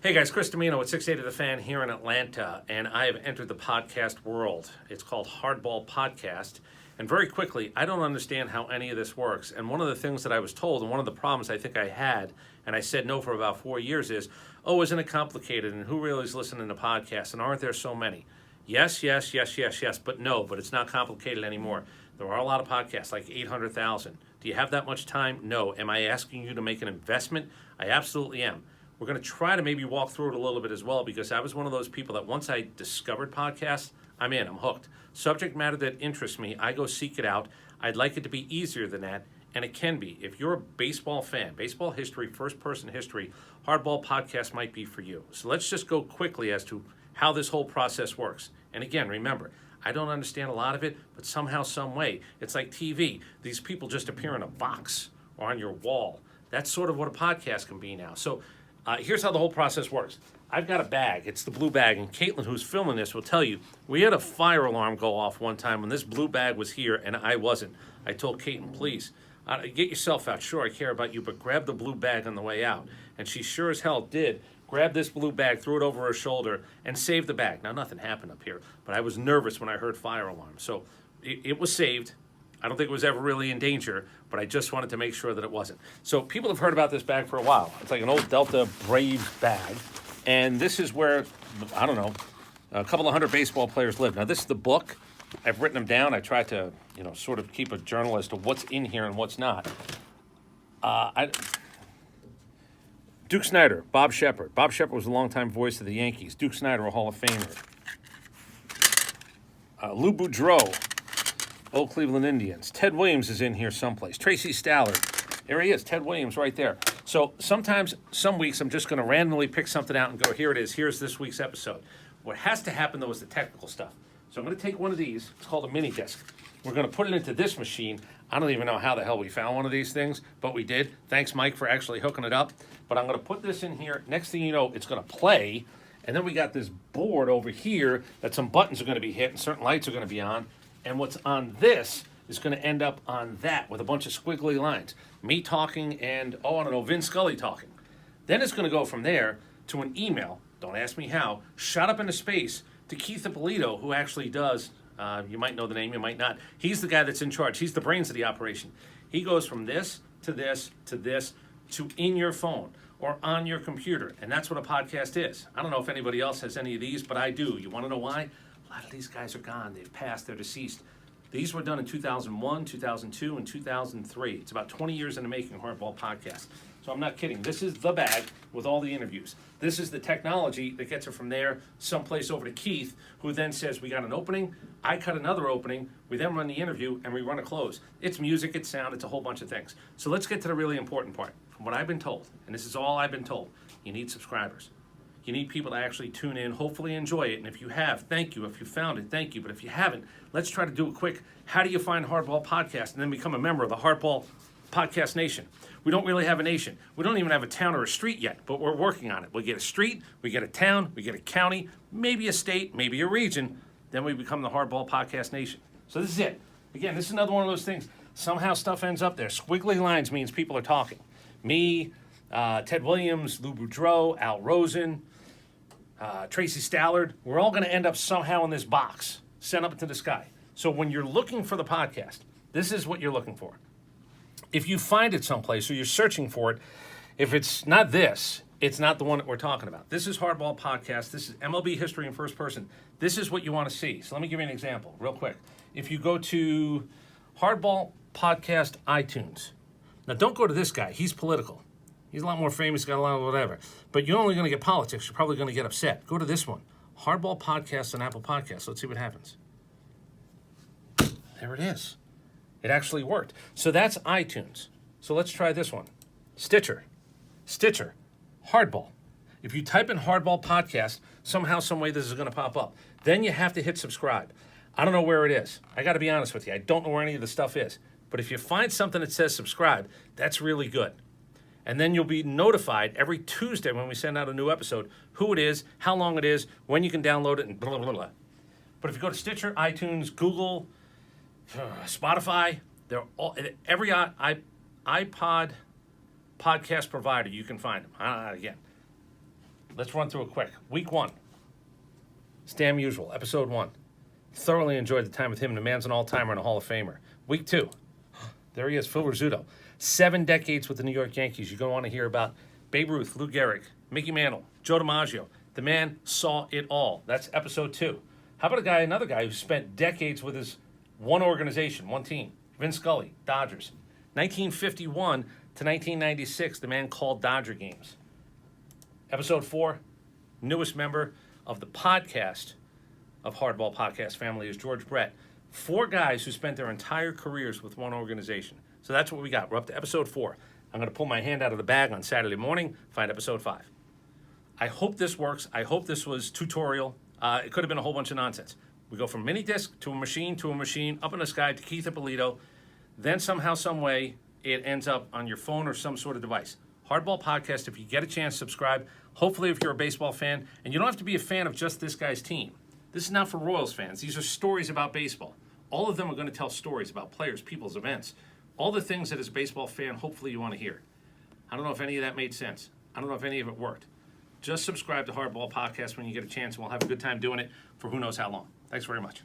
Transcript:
Hey guys, Chris Dimino at 680 The Fan here in Atlanta, and I have entered the podcast world. It's called Hardball Podcast, and very quickly, I don't understand how any of this works. And one of the things that I was told, and one of the problems I think I had, and I said no for about 4 years is, oh, isn't it complicated, and who really is listening to podcasts, and aren't there so many? Yes, but no, but it's not complicated anymore. There are a lot of podcasts, like 800,000. Do you have that much time? No. Am I asking you to make an investment? I absolutely am. We're going to try to maybe walk through it a little bit as well, because I was one of those people that once I discovered podcasts, I'm in, I'm hooked. Subject matter that interests me, I go seek it out. I'd like it to be easier than that, and it can be. If you're a baseball fan, baseball history, first-person history, Hardball Podcast might be for you. So let's just go quickly as to how this whole process works. And again, remember, I don't understand a lot of it, but somehow, some way, it's like TV. These people just appear in a box or on your wall. That's sort of what a podcast can be now. So here's how the whole process works. I've got a bag. It's the blue bag, and Caitlin, who's filming this, will tell you, we had a fire alarm go off one time when this blue bag was here, and I wasn't. I told Caitlin, please, get yourself out. Sure, I care about you, but grab the blue bag on the way out. And she sure as hell did. Grab this blue bag, threw it over her shoulder, and saved the bag. Now, nothing happened up here, but I was nervous when I heard fire alarm. So it was saved. I don't think it was ever really in danger, but I just wanted to make sure that it wasn't. So people have heard about this bag for a while. It's like an old Delta Braves bag, and this is where, I don't know, a couple of hundred baseball players live. Now, this is the book. I've written them down. I tried to, sort of keep a journal as to what's in here and what's not. Duke Snider, Bob Shepard. Bob Shepard was a longtime voice of the Yankees. Duke Snider, a Hall of Famer. Lou Boudreau, old Cleveland Indians. Ted Williams is in here someplace. Tracy Stallard. There he is, Ted Williams right there. So sometimes, some weeks, I'm just going to randomly pick something out and go, here it is. Here's this week's episode. What has to happen, though, is the technical stuff. So I'm going to take one of these. It's called a mini disc. We're going to put it into this machine. I don't even know how the hell we found one of these things, but we did. Thanks, Mike, for actually hooking it up. But I'm going to put this in here. Next thing you know, it's going to play. And then we got this board over here that some buttons are going to be hit and certain lights are going to be on. And what's on this is going to end up on that with a bunch of squiggly lines. Me talking and, Vin Scully talking. Then it's going to go from there to an email, don't ask me how, shot up into space to Keith Ippolito, who actually does, you might know the name, you might not. He's the guy that's in charge. He's the brains of the operation. He goes from this to this to this to in your phone or on your computer. And that's what a podcast is. I don't know if anybody else has any of these, but I do. You want to know why? A lot of these guys are gone. They've passed. They're deceased. These were done in 2001, 2002, and 2003. It's about 20 years in the making, Hardball Podcast. So I'm not kidding. This is the bag with all the interviews. This is the technology that gets it from there someplace over to Keith, who then says, we got an opening, I cut another opening, we then run the interview, and we run a close. It's music, it's sound, it's a whole bunch of things. So let's get to the really important part. From what I've been told, and this is all I've been told, you need subscribers. You need people to actually tune in, hopefully enjoy it. And if you have, thank you. If you found it, thank you. But if you haven't, let's try to do a quick, how do you find Hardball Podcast and then become a member of the Hardball Podcast Nation? We don't really have a nation. We don't even have a town or a street yet, but we're working on it. We get a street, we get a town, we get a county, maybe a state, maybe a region. Then we become the Hardball Podcast Nation. So this is it. Again, this is another one of those things. Somehow stuff ends up there. Squiggly lines means people are talking. Me, Ted Williams, Lou Boudreau, Al Rosen, Tracy Stallard, we're all going to end up somehow in this box, sent up into the sky. So when you're looking for the podcast, this is what you're looking for. If you find it someplace or you're searching for it, if it's not this, it's not the one that we're talking about. This is Hardball Podcast. This is MLB history in first person. This is what you want to see. So let me give you an example real quick. If you go to Hardball Podcast iTunes, now don't go to this guy. He's political. He's a lot more famous, got a lot of whatever. But you're only going to get politics. You're probably going to get upset. Go to this one. Hardball Podcast on Apple Podcasts. Let's see what happens. There it is. It actually worked. So that's iTunes. So let's try this one. Stitcher. Hardball. If you type in Hardball Podcast, somehow, some way this is going to pop up. Then you have to hit subscribe. I don't know where it is. I got to be honest with you. I don't know where any of the stuff is. But if you find something that says subscribe, that's really good. And then you'll be notified every Tuesday when we send out a new episode, who it is, how long it is, when you can download it, and blah, blah, blah. But if you go to Stitcher, iTunes, Google, Spotify, they're all, every iPod podcast provider, you can find them. Again, let's run through it quick. Week 1, it's damn usual. Episode 1. Thoroughly enjoyed the time with him. The man's an all-timer and a Hall of Famer. Week 2, there he is, Phil Rizzuto. 7 decades with the New York Yankees. You're going to want to hear about Babe Ruth, Lou Gehrig, Mickey Mantle, Joe DiMaggio. The man saw it all. That's episode 2. How about another guy who spent decades with his one organization, one team? Vin Scully, Dodgers. 1951 to 1996, the man called Dodger games. Episode 4, newest member of the podcast of Hardball podcast family is George Brett. 4 guys who spent their entire careers with one organization. So that's what we got. We're up to episode 4. I'm going to pull my hand out of the bag on Saturday morning, find episode 5. I hope this works. I hope this was tutorial. It could have been a whole bunch of nonsense. We go from mini disc to a machine, up in the sky to Keith Ippolito. Then somehow, some way, it ends up on your phone or some sort of device. Hardball Podcast, if you get a chance, subscribe. Hopefully, if you're a baseball fan, and you don't have to be a fan of just this guy's team. This is not for Royals fans. These are stories about baseball. All of them are going to tell stories about players, people's events. All the things that as a baseball fan, hopefully you want to hear. I don't know if any of that made sense. I don't know if any of it worked. Just subscribe to Hardball Podcast when you get a chance, and we'll have a good time doing it for who knows how long. Thanks very much.